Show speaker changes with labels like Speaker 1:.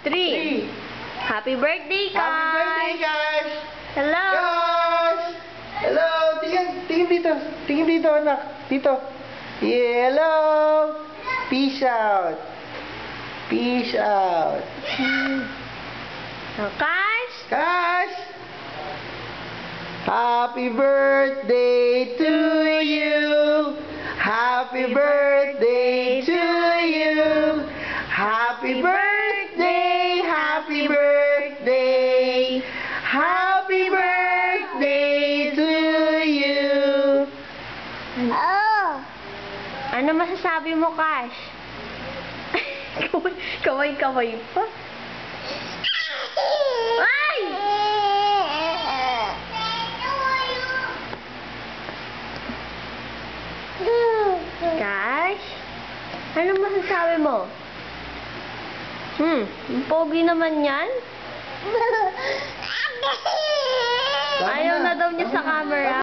Speaker 1: 3. Happy birthday, Cash!
Speaker 2: Happy birthday, Cash!
Speaker 1: Hello!
Speaker 2: Cash! Hello! Tingin dito. Tingin dito, anak. Dito. Yeah, hello! Peace out. Peace out.
Speaker 1: Cash!
Speaker 2: Cash! Happy birthday to you. Happy birthday to you. Happy birthday, happy birthday. Happy birthday to you.
Speaker 1: Ano masasabi mo, Cash? Kaway-kaway pa. Ay! Cash? Ano masasabi mo? Ang pogi naman yan. Ayaw na daw niya sa camera.